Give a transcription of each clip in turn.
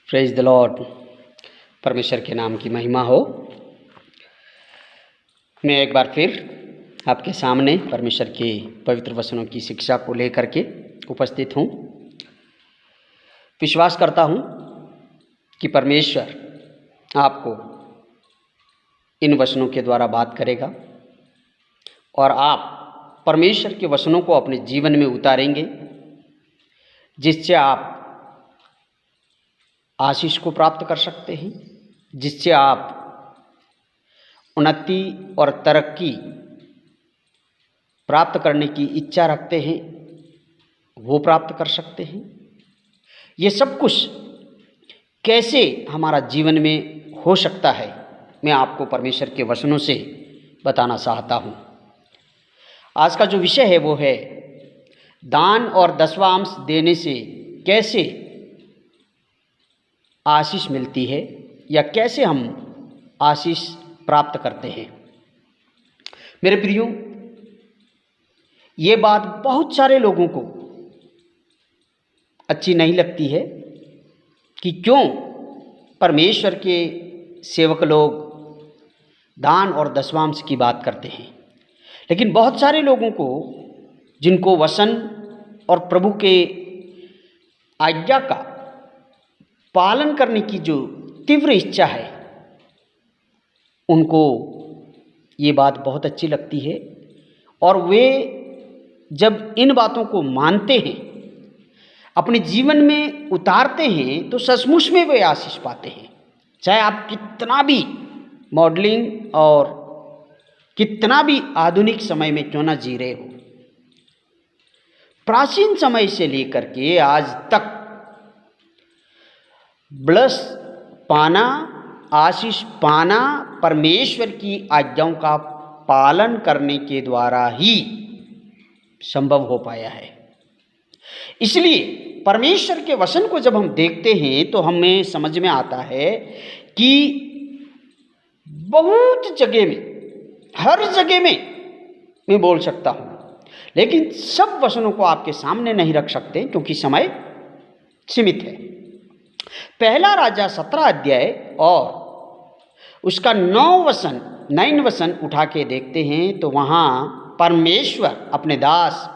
Praise the Lord. परमेश्वर के नाम की महिमा हो। मैं एक बार फिर आपके सामने परमेश्वर के पवित्र वचनों की शिक्षा को लेकर के उपस्थित हूँ। विश्वास करता हूँ कि परमेश्वर आपको इन वचनों के द्वारा बात करेगा और आप परमेश्वर के वचनों को अपने जीवन में उतारेंगे, जिससे आप आशीष को प्राप्त कर सकते हैं, जिससे आप उन्नति और तरक्की प्राप्त करने की इच्छा रखते हैं, वो प्राप्त कर सकते हैं। ये सब कुछ कैसे हमारा जीवन में हो सकता है, मैं आपको परमेश्वर के वचनों से बताना चाहता हूँ। आज का जो विषय है वो है दान और दसवां अंश देने से कैसे आशीष मिलती है या कैसे हम आशीष प्राप्त करते हैं। मेरे प्रियो, ये बात बहुत सारे लोगों को अच्छी नहीं लगती है कि क्यों परमेश्वर के सेवक लोग दान और दसवां अंश की बात करते हैं। लेकिन बहुत सारे लोगों को, जिनको वचन और प्रभु के आज्ञा का पालन करने की जो तीव्र इच्छा है, उनको ये बात बहुत अच्छी लगती है और वे जब इन बातों को मानते हैं, अपने जीवन में उतारते हैं, तो सचमुच में वे आशीष पाते हैं। चाहे आप कितना भी मॉडलिंग और कितना भी आधुनिक समय में क्यों ना जी रहे हो, प्राचीन समय से लेकर के आज तक ब्लस पाना, आशीष पाना परमेश्वर की आज्ञाओं का पालन करने के द्वारा ही संभव हो पाया है। इसलिए परमेश्वर के वचन को जब हम देखते हैं तो हमें समझ में आता है कि बहुत जगह में, हर जगह में मैं बोल सकता हूँ, लेकिन सब वचनों को आपके सामने नहीं रख सकते क्योंकि समय सीमित है। पहला राजा 17 अध्याय और उसका 9 वचन उठा के देखते हैं तो वहाँ परमेश्वर अपने दास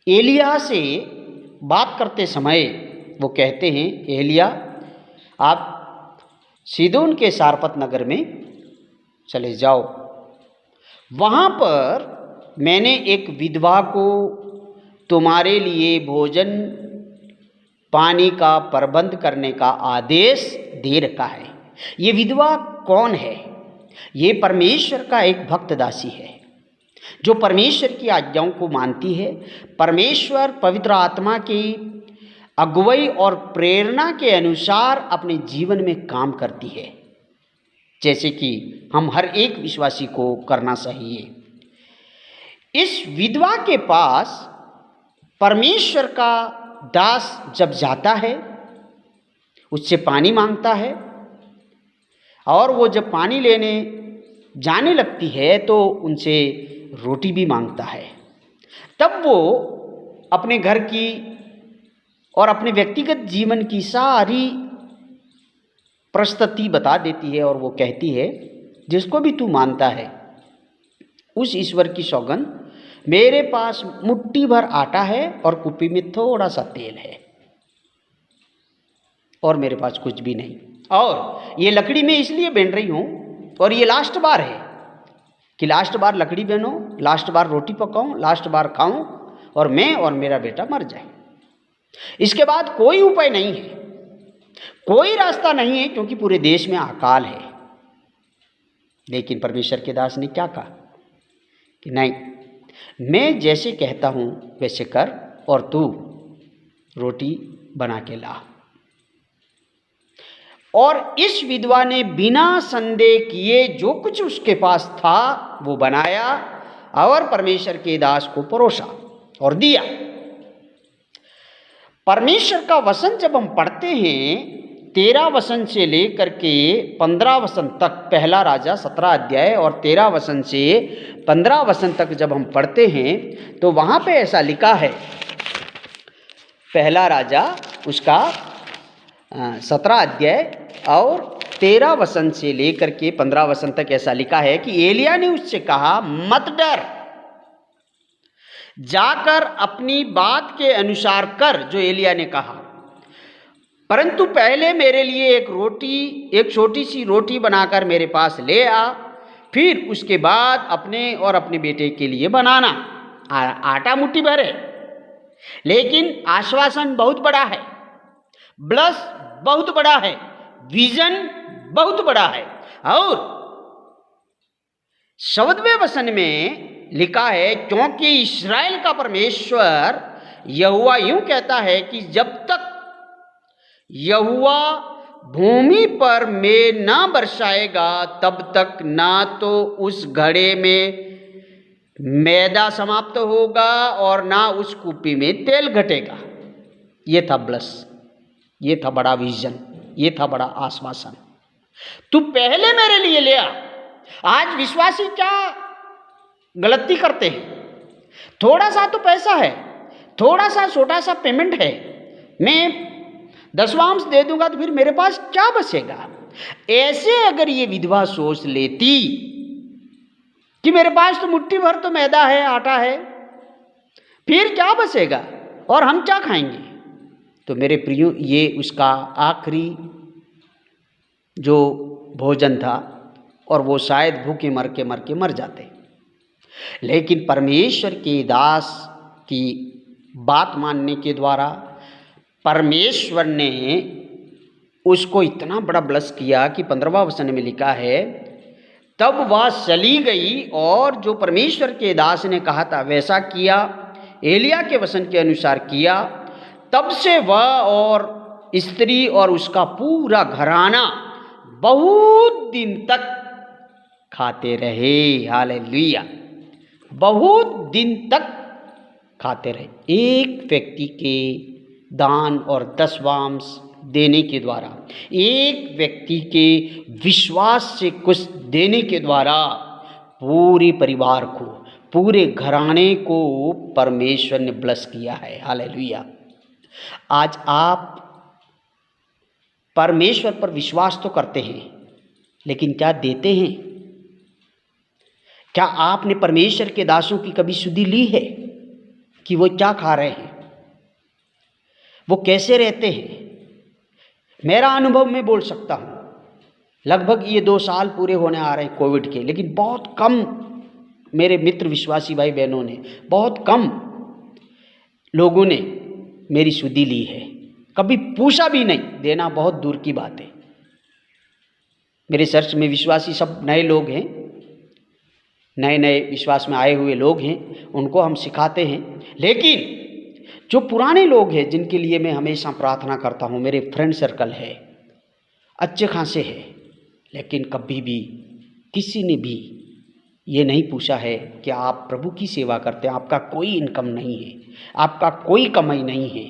एलिया से बात करते समय वो कहते हैं, एलिया आप सीदोन के सारपत नगर में चले जाओ, वहाँ पर मैंने एक विधवा को तुम्हारे लिए भोजन पानी का प्रबंध करने का आदेश दे रखा है। ये विधवा कौन है? ये परमेश्वर का एक भक्त दासी है जो परमेश्वर की आज्ञाओं को मानती है। परमेश्वर पवित्र आत्मा की अगुवाई और प्रेरणा के अनुसार अपने जीवन में काम करती है, जैसे कि हम हर एक विश्वासी को करना चाहिए। इस विधवा के पास परमेश्वर का दास जब जाता है, उससे पानी मांगता है और वो जब पानी लेने जाने लगती है तो उनसे रोटी भी मांगता है। तब वो अपने घर की और अपने व्यक्तिगत जीवन की सारी परिस्थिति बता देती है और वो कहती है, जिसको भी तू मानता है उस ईश्वर की सौगंध, मेरे पास मुट्ठी भर आटा है और कुप्पी में थोड़ा सा तेल है और मेरे पास कुछ भी नहीं, और ये लकड़ी में इसलिए बेन रही हूँ और ये लास्ट बार है कि लास्ट बार लकड़ी बेनो, लास्ट बार रोटी पकाऊं, लास्ट बार खाऊं और मैं और मेरा बेटा मर जाए। इसके बाद कोई उपाय नहीं है, कोई रास्ता नहीं है, क्योंकि पूरे देश में अकाल है। लेकिन परमेश्वर के दास ने क्या कहा कि नहीं, मैं जैसे कहता हूँ वैसे कर और तू रोटी बना के ला। और इस विधवा ने बिना संदेह किए जो कुछ उसके पास था वो बनाया और परमेश्वर के दास को परोसा और दिया। परमेश्वर का वचन जब हम पढ़ते हैं 13 वचन से लेकर के 15 वचन तक, पहला राजा 17 अध्याय और 13 वचन से 15 वचन तक जब हम पढ़ते हैं तो वहाँ पे ऐसा लिखा है। पहला राजा उसका 17 अध्याय और 13 वचन से लेकर के 15 वचन तक ऐसा लिखा है कि एलिया ने उससे कहा, मत डर, जाकर अपनी बात के अनुसार कर जो एलिया ने कहा, परंतु पहले मेरे लिए एक छोटी सी रोटी बनाकर मेरे पास ले आ, फिर उसके बाद अपने और अपने बेटे के लिए बनाना। आटा मुट्ठी भर है, लेकिन आश्वासन बहुत बड़ा है, ब्लस बहुत बड़ा है, विजन बहुत बड़ा है। और 7वें वचन में लिखा है, क्योंकि इस्राएल का परमेश्वर यहोवा यूं कहता है कि जब तक यहोवा भूमि पर मेघ ना बरसाएगा तब तक ना तो उस घड़े में मैदा समाप्त होगा और ना उस कूपी में तेल घटेगा। ये था ब्लस, ये था बड़ा विजन, ये था बड़ा आश्वासन। तू पहले मेरे लिए ले आ। आज विश्वासी क्या गलती करते हैं, थोड़ा सा तो पैसा है, थोड़ा सा छोटा सा पेमेंट है, मैं दशवांश दे दूंगा तो फिर मेरे पास क्या बचेगा। ऐसे अगर ये विधवा सोच लेती कि मेरे पास तो मुट्ठी भर तो मैदा है, आटा है, फिर क्या बचेगा और हम क्या खाएंगे, तो मेरे प्रियो ये उसका आखिरी जो भोजन था और वो शायद भूखे मर के मर जाते। लेकिन परमेश्वर के दास की बात मानने के द्वारा परमेश्वर ने उसको इतना बड़ा ब्लस किया कि 15वां वचन में लिखा है, तब वह चली गई और जो परमेश्वर के दास ने कहा था वैसा किया, एलिया के वचन के अनुसार किया। तब से वह और स्त्री और उसका पूरा घराना बहुत दिन तक खाते रहे। हालेलुया, बहुत दिन तक खाते रहे। एक व्यक्ति के दान और दशवांश देने के द्वारा, एक व्यक्ति के विश्वास से कुछ देने के द्वारा पूरे परिवार को, पूरे घराने को परमेश्वर ने ब्लेस किया है। हालेलुया। आज आप परमेश्वर पर विश्वास तो करते हैं, लेकिन क्या देते हैं? क्या आपने परमेश्वर के दासों की कभी सुधि ली है कि वो क्या खा रहे हैं, वो कैसे रहते हैं? मेरा अनुभव मैं बोल सकता हूँ, लगभग ये 2 साल पूरे होने आ रहे हैं कोविड के, लेकिन बहुत कम मेरे मित्र विश्वासी भाई बहनों ने, बहुत कम लोगों ने मेरी सुधि ली है, कभी पूछा भी नहीं, देना बहुत दूर की बात है। मेरे चर्च में विश्वासी सब नए लोग हैं, नए नए विश्वास में आए हुए लोग हैं, उनको हम सिखाते हैं। लेकिन जो पुराने लोग हैं जिनके लिए मैं हमेशा प्रार्थना करता हूँ, मेरे फ्रेंड सर्कल है, अच्छे खासे है, लेकिन कभी भी किसी ने भी ये नहीं पूछा है कि आप प्रभु की सेवा करते हैं, आपका कोई इनकम नहीं है, आपका कोई कमाई नहीं है,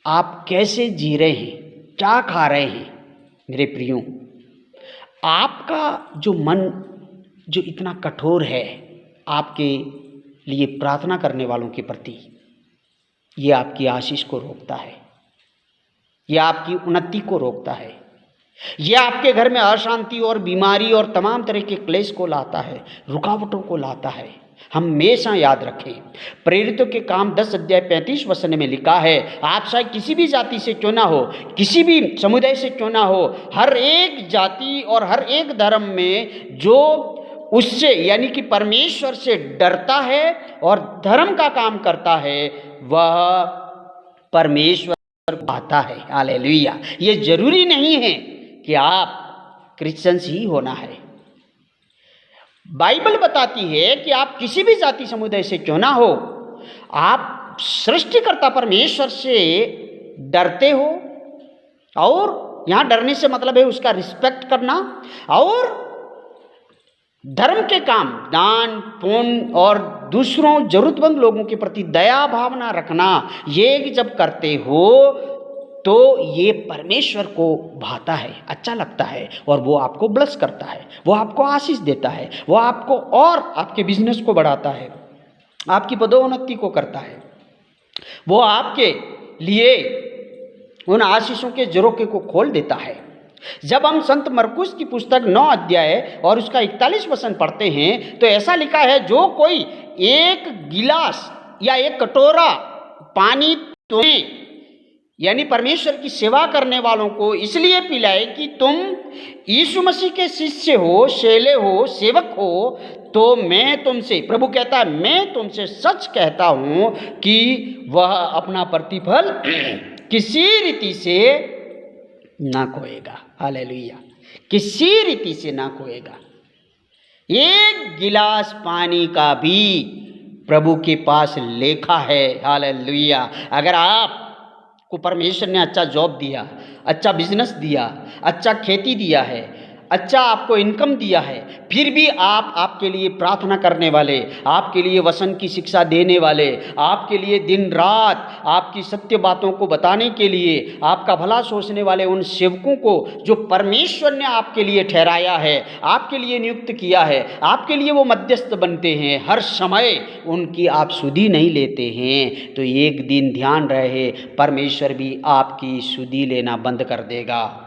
आप कैसे जी रहे हैं, क्या खा रहे हैं। मेरे प्रियो, आपका जो मन जो इतना कठोर है आपके लिए प्रार्थना करने वालों के प्रति, ये आपकी आशीष को रोकता है, ये आपकी उन्नति को रोकता है, ये आपके घर में अशांति और बीमारी और तमाम तरह के क्लेश को लाता है, रुकावटों को लाता है। हम हमेशा याद रखें, प्रेरितों के काम 10 अध्याय 35 वचन में लिखा है, आप चाहे किसी भी जाति से क्यों ना हो, किसी भी समुदाय से क्यों ना हो, हर एक जाति और हर एक धर्म में जो उससे यानी कि परमेश्वर से डरता है और धर्म का काम करता है, वह परमेश्वर पाता है। हालेलुया। ये जरूरी नहीं है कि आप क्रिश्चियंस ही होना है। बाइबल बताती है कि आप किसी भी जाति समुदाय से क्यों ना हो, आप सृष्टिकर्ता परमेश्वर से डरते हो, और यहाँ डरने से मतलब है उसका रिस्पेक्ट करना, और धर्म के काम, दान पुण्य और दूसरों जरूरतमंद लोगों के प्रति दया भावना रखना, ये जब करते हो तो ये परमेश्वर को भाता है, अच्छा लगता है, और वो आपको ब्लेस करता है, वो आपको आशीष देता है, वो आपको और आपके बिजनेस को बढ़ाता है, आपकी पदोन्नति को करता है, वो आपके लिए उन आशीषों के झरोखे को खोल देता है। जब हम संत मरकुस की पुस्तक 9 अध्याय और उसका 41 वचन पढ़ते हैं तो ऐसा लिखा है, जो कोई एक गिलास या एक कटोरा पानी तुम्हें यानी परमेश्वर की सेवा करने वालों को इसलिए पिलाए कि तुम यीशु मसीह के शिष्य हो, चेले हो, सेवक हो, तो मैं तुमसे, प्रभु कहता है, मैं तुमसे सच कहता हूं कि वह अपना प्रतिफल किसी रीति से ना खोएगा। हालेलुया, किसी रीति से ना खोएगा। एक गिलास पानी का भी प्रभु के पास लेखा है। हालेलुया। अगर आप को परमेश्वर ने अच्छा जॉब दिया, अच्छा बिजनेस दिया, अच्छा खेती दिया है, अच्छा आपको इनकम दिया है, फिर भी आप आपके लिए प्रार्थना करने वाले, आपके लिए वचन की शिक्षा देने वाले, आपके लिए दिन रात आपकी सत्य बातों को बताने के लिए आपका भला सोचने वाले उन सेवकों को जो परमेश्वर ने आपके लिए ठहराया है, आपके लिए नियुक्त किया है, आपके लिए वो मध्यस्थ बनते हैं, हर समय उनकी आप सुधि नहीं लेते हैं, तो एक दिन ध्यान रहे, परमेश्वर भी आपकी सुधि लेना बंद कर देगा।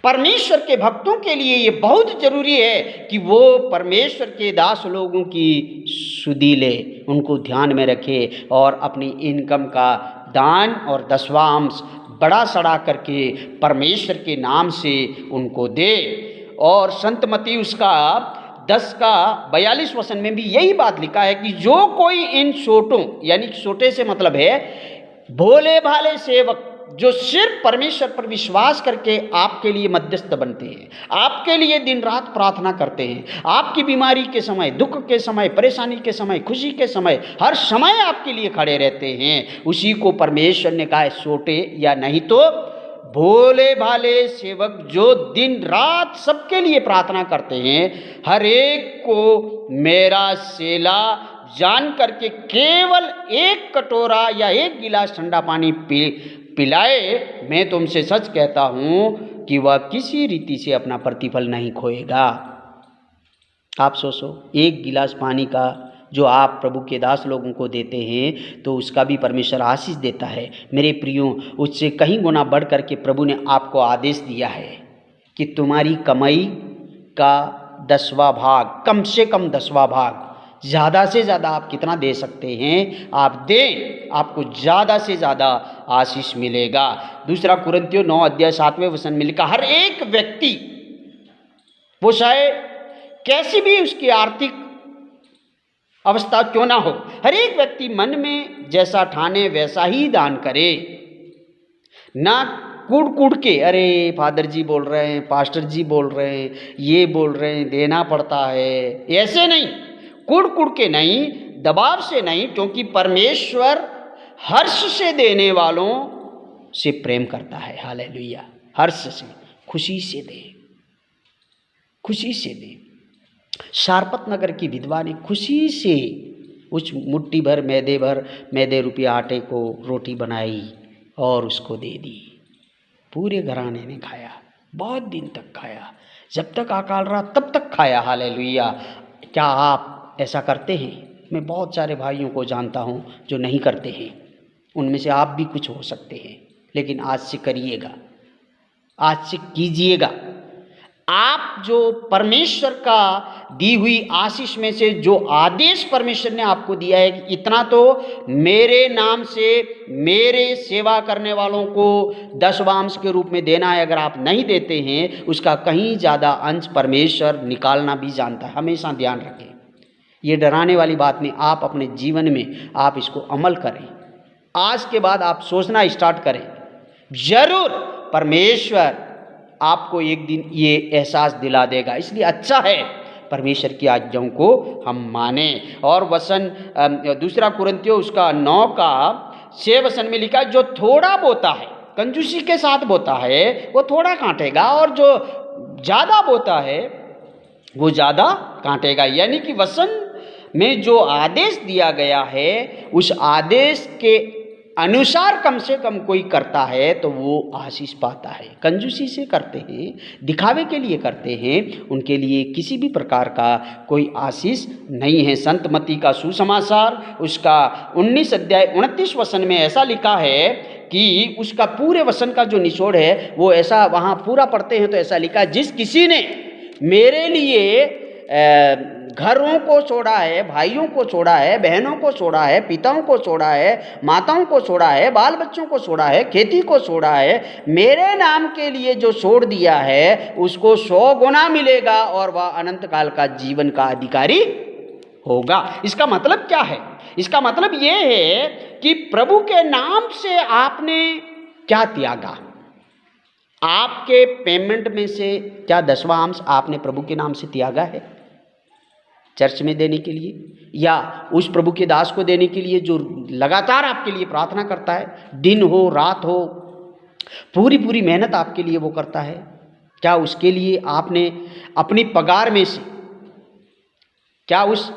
परमेश्वर के भक्तों के लिए ये बहुत जरूरी है कि वो परमेश्वर के दास लोगों की सुधि ले, उनको ध्यान में रखे और अपनी इनकम का दान और दसवांश बड़ा सड़ा करके परमेश्वर के नाम से उनको दे। और संत मत्ती उसका 10 का 42 वचन में भी यही बात लिखा है कि जो कोई इन छोटों, यानी छोटे से मतलब है भोले भाले सेवक, जो सिर्फ परमेश्वर पर विश्वास करके आपके लिए मध्यस्थ बनते हैं, आपके लिए दिन रात प्रार्थना करते हैं, आपकी बीमारी के समय, दुख के समय, परेशानी के समय, खुशी के समय, हर समय आपके लिए खड़े रहते हैं, उसी को परमेश्वर ने कहा है छोटे, या नहीं तो भोले भाले सेवक जो दिन रात सबके लिए प्रार्थना करते हैं, हर एक को मेरा सेला जान करके केवल एक कटोरा या एक गिलास ठंडा पानी पिलाए। मैं तुमसे सच कहता हूं कि वह किसी रीति से अपना प्रतिफल नहीं खोएगा। आप सोचो, एक गिलास पानी का जो आप प्रभु के दास लोगों को देते हैं तो उसका भी परमेश्वर आशीष देता है। मेरे प्रियो, उससे कहीं गुना बढ़ करके प्रभु ने आपको आदेश दिया है कि तुम्हारी कमाई का 10वां भाग, कम से कम 10वां भाग, ज़्यादा से ज़्यादा आप कितना दे सकते हैं आप दें, आपको ज़्यादा से ज़्यादा आशीष मिलेगा। दूसरा कुरिन्थियों 9 अध्याय 7वें वचन में लिखा, हर एक व्यक्ति, वो चाहे कैसी भी उसकी आर्थिक अवस्था क्यों ना हो, हर एक व्यक्ति मन में जैसा ठाने वैसा ही दान करे, ना कूड़ कूड़ के, अरे फादर जी बोल रहे हैं, पास्टर जी बोल रहे हैं, ये बोल रहे हैं, देना पड़ता है, ऐसे नहीं, कूड़ कूड़ के नहीं, दबाव से नहीं, क्योंकि परमेश्वर हर्ष से देने वालों से प्रेम करता है। हालेलुया। हर्ष से, खुशी से दे, खुशी से दे। शारपत नगर की विधवा ने खुशी से उस मुट्ठी भर मैदे रुपया आटे को रोटी बनाई और उसको दे दी। पूरे घराने ने खाया, बहुत दिन तक खाया, जब तक अकाल रहा तब तक खाया। हालेलुया। क्या आप ऐसा करते हैं? मैं बहुत सारे भाइयों को जानता हूं जो नहीं करते हैं, उनमें से आप भी कुछ हो सकते हैं, लेकिन आज से करिएगा, आज से कीजिएगा। आप जो परमेश्वर का दी हुई आशीष में से जो आदेश परमेश्वर ने आपको दिया है कि इतना तो मेरे नाम से मेरे सेवा करने वालों को दशवांश के रूप में देना है, अगर आप नहीं देते हैं उसका कहीं ज़्यादा अंश परमेश्वर निकालना भी जानता है। हमेशा ध्यान रखें, ये डराने वाली बात नहीं। आप अपने जीवन में आप इसको अमल करें। आज के बाद आप सोचना स्टार्ट करें, जरूर परमेश्वर आपको एक दिन ये एहसास दिला देगा। इसलिए अच्छा है परमेश्वर की आज्ञाओं को हम माने। और वचन दूसरा कुरिन्थियों उसका 9 का 6 वचन में लिखा, जो थोड़ा बोता है, कंजूसी के साथ बोता है वो थोड़ा काटेगा, और जो ज़्यादा बोता है वो ज़्यादा काटेगा। यानी कि वचन में जो आदेश दिया गया है उस आदेश के अनुसार कम से कम कोई करता है तो वो आशीष पाता है। कंजूसी से करते हैं, दिखावे के लिए करते हैं, उनके लिए किसी भी प्रकार का कोई आशीष नहीं है। संत मत्ती का सुसमाचार उसका 19 अध्याय 29 वचन में ऐसा लिखा है कि उसका पूरे वचन का जो निचोड़ है वो ऐसा, वहाँ पूरा पढ़ते हैं तो ऐसा लिखा है, जिस किसी ने मेरे लिए घरों को छोड़ा है, भाइयों को छोड़ा है, बहनों को छोड़ा है, पिताओं को छोड़ा है, माताओं को छोड़ा है, बाल बच्चों को छोड़ा है, खेती को छोड़ा है, मेरे नाम के लिए जो छोड़ दिया है उसको 100 गुना मिलेगा और वह अनंत काल का जीवन का अधिकारी होगा। इसका मतलब क्या है? इसका मतलब ये है कि प्रभु के नाम से आपने क्या त्यागा। आपके पेमेंट में से क्या 10वां अंश आपने प्रभु के नाम से त्यागा है चर्च में देने के लिए, या उस प्रभु के दास को देने के लिए जो लगातार आपके लिए प्रार्थना करता है, दिन हो रात हो, पूरी मेहनत आपके लिए वो करता है? क्या उसके लिए आपने अपनी पगार में से, क्या उस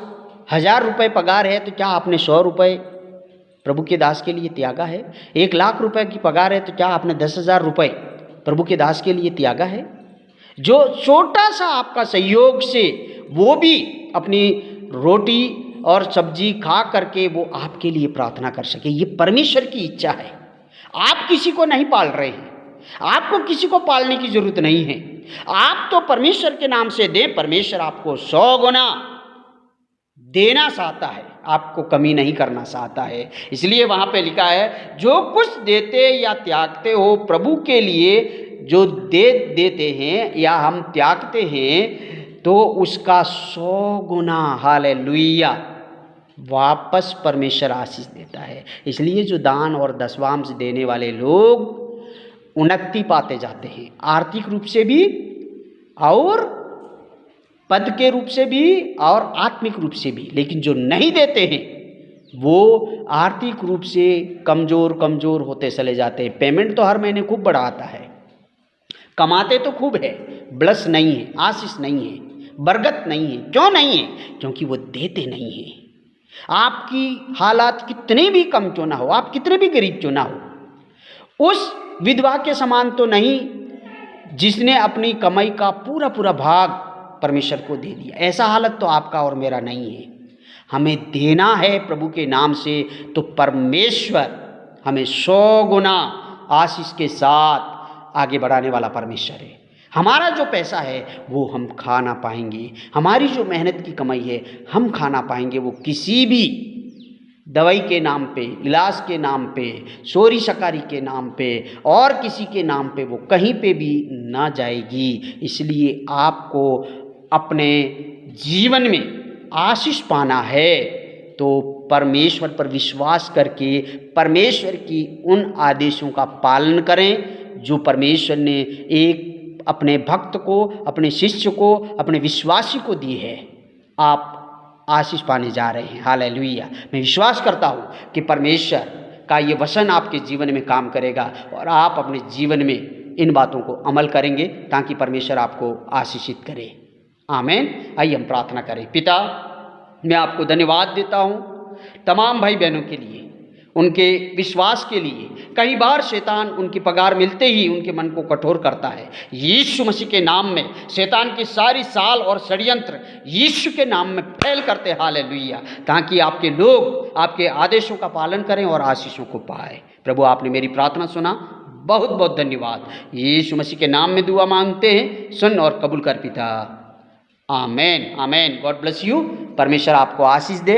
1000 रुपये पगार है तो क्या आपने 100 रुपये प्रभु के दास के लिए त्यागा है? 1 लाख रुपए की पगार है तो क्या आपने 10,000 रुपये प्रभु के दास के लिए त्यागा है? जो छोटा सा आपका सहयोग से वो भी अपनी रोटी और सब्जी खा करके वो आपके लिए प्रार्थना कर सके, ये परमेश्वर की इच्छा है। आप किसी को नहीं पाल रहे हैं, आपको किसी को पालने की जरूरत नहीं है। आप तो परमेश्वर के नाम से दें, परमेश्वर आपको 100 गुना देना चाहता है, आपको कमी नहीं करना चाहता है। इसलिए वहाँ पे लिखा है, जो कुछ देते या त्यागते हो प्रभु के लिए, जो देते हैं या हम त्यागते हैं तो उसका 100 गुना, हालेलुया, वापस परमेश्वर आशीष देता है। इसलिए जो दान और 10वां अंश देने वाले लोग उन्नति पाते जाते हैं, आर्थिक रूप से भी और पद के रूप से भी और आत्मिक रूप से भी। लेकिन जो नहीं देते हैं वो आर्थिक रूप से कमज़ोर होते चले जाते हैं। पेमेंट तो हर महीने खूब बड़ा आता है, कमाते तो खूब है, ब्लस नहीं है, आशीष नहीं है, बरकत नहीं है। क्यों नहीं है? क्योंकि वो देते नहीं है। आपकी हालात कितने भी कम क्यों ना हो, आप कितने भी गरीब क्यों ना हो, उस विधवा के समान तो नहीं जिसने अपनी कमाई का पूरा भाग परमेश्वर को दे दिया। ऐसा हालत तो आपका और मेरा नहीं है। हमें देना है प्रभु के नाम से, तो परमेश्वर हमें 100 गुना आशीष के साथ आगे बढ़ाने वाला परमेश्वर है। हमारा जो पैसा है वो हम खा ना पाएंगे, हमारी जो मेहनत की कमाई है हम खा ना पाएंगे। वो किसी भी दवाई के नाम पे, इलाज के नाम पे, चोरी शकारी के नाम पे और किसी के नाम पे वो कहीं पे भी ना जाएगी। इसलिए आपको अपने जीवन में आशीष पाना है तो परमेश्वर पर विश्वास करके परमेश्वर की उन आदेशों का पालन करें जो परमेश्वर ने एक अपने भक्त को, अपने शिष्य को, अपने विश्वासी को दी है। आप आशीष पाने जा रहे हैं। हालेलुया। मैं विश्वास करता हूँ कि परमेश्वर का ये वचन आपके जीवन में काम करेगा और आप अपने जीवन में इन बातों को अमल करेंगे ताकि परमेश्वर आपको आशीषित करे। आमीन। आइए हम प्रार्थना करें। पिता, मैं आपको धन्यवाद देता हूँ तमाम भाई बहनों के लिए, उनके विश्वास के लिए। कई बार शैतान उनकी पगार मिलते ही उनके मन को कठोर करता है। यीशु मसीह के नाम में शैतान की सारी चाल और षड्यंत्र यीशु के नाम में फैल करते, हालेलुया, ताकि आपके लोग आपके आदेशों का पालन करें और आशीषों को पाए। प्रभु, आपने मेरी प्रार्थना सुना, बहुत बहुत धन्यवाद। यीशु मसीह के नाम में दुआ मांगते हैं, सुन और कबूल कर पिता। आमीन आमीन। God bless you. परमेश्वर आपको आशीष दे।